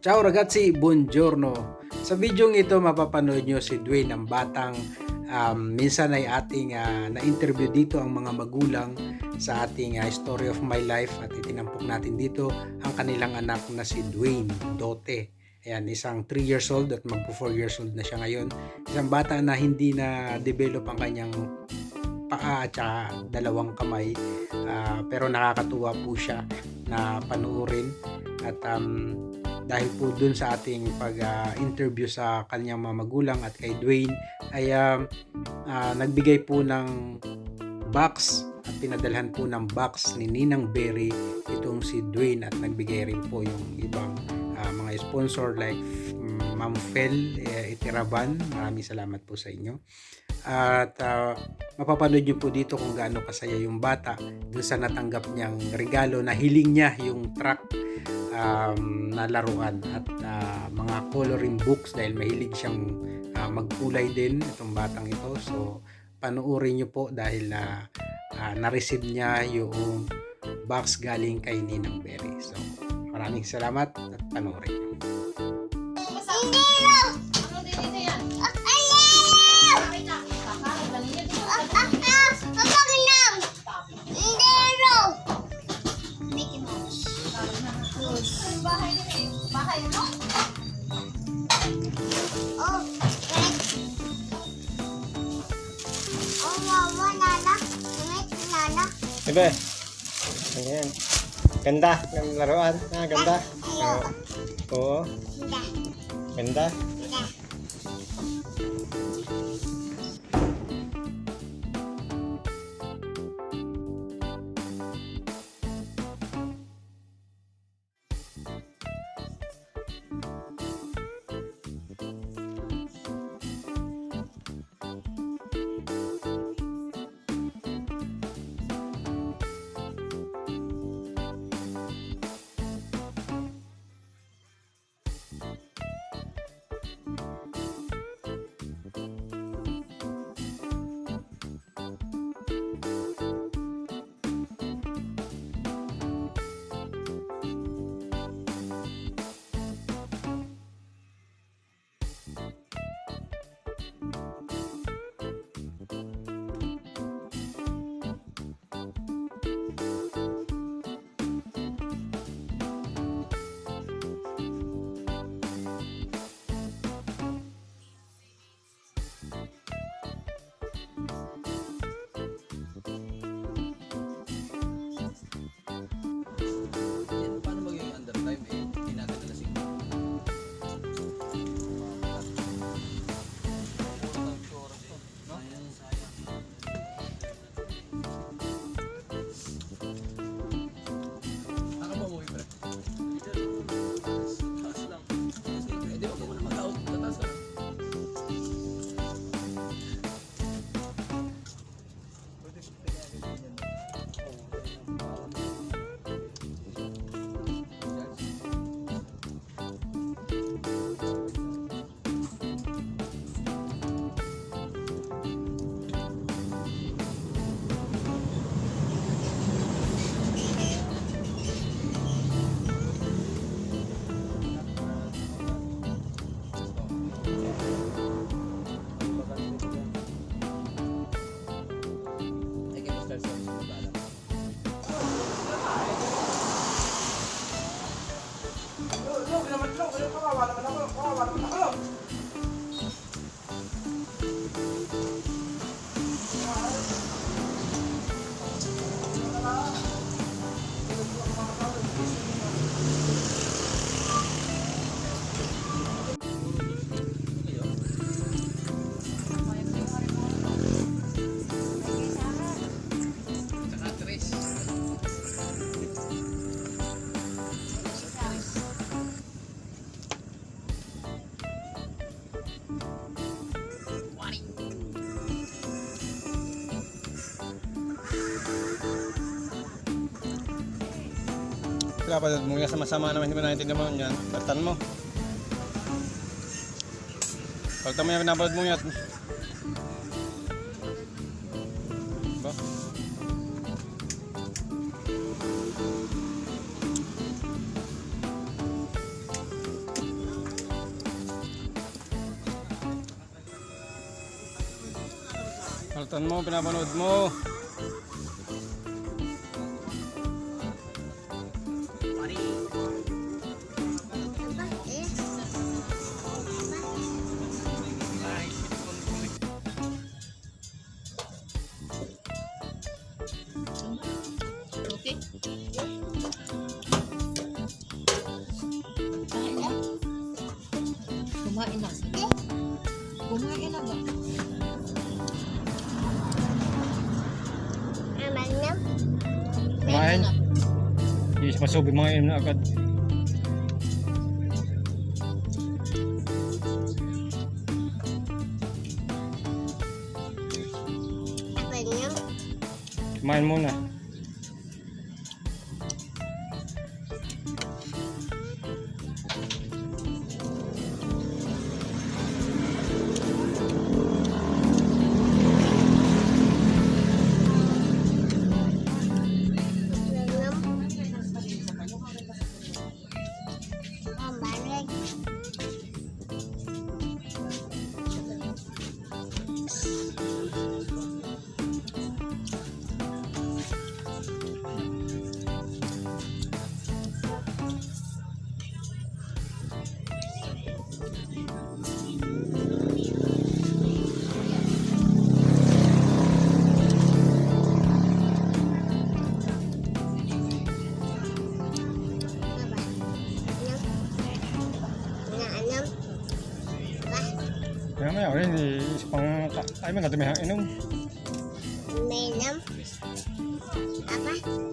Ciao ragazzi, buongiorno. Sa video ito mapapanood nyo si Dwayne, ang batang minsan ay ating na-interview dito ang mga magulang sa ating story of my life at itinampok natin dito ang kanilang anak na si Dwayne Dote. Ayan, isang 3 years old at magpo 4 years old na siya ngayon. Isang bata na hindi na develop ang kanyang paa at saka dalawang kamay, pero nakakatuwa po siya na panuorin at dahil po dun sa ating pag-interview sa kanyang mga magulang at kay Dwayne ay nagbigay po ng box at pinadalhan po ng box ni Ninang Berry itong si Dwayne at nagbigay rin po yung ibang mga sponsor like Ma'am Fel Itiraban. Maraming salamat po sa inyo. At mapapanood nyo po dito kung gaano kasaya yung bata dun sa natanggap niyang regalo na hiling niya, yung truck na laruan at mga coloring books dahil mahilig siyang magkulay din itong batang ito. So panoorin nyo po dahil na-receive niya yung box galing kay Ninang Berry. So maraming salamat at panoorin nyo. Bahay mo? Oh, mama, nana. Nana. Diba? Ayan. Ganda ng laruan. Ganda. Oo. Ganda. Kapatid mo nga sama-sama naman, hindi mo naintindihan mo yan. Pagtan mo. Pagtan mo yan, pinapalad mo yan. Ba? Bunutan mo, pinapanood mo. Aba, eh. Okay. Kumain na. Kumain na ba? Aman na. Kumain. na. Hindi siya masubi mga inom na agad. Aman na. Kumain muna. Kaya maya, hindi isa pang ay man natin may inom. Menam. Apa?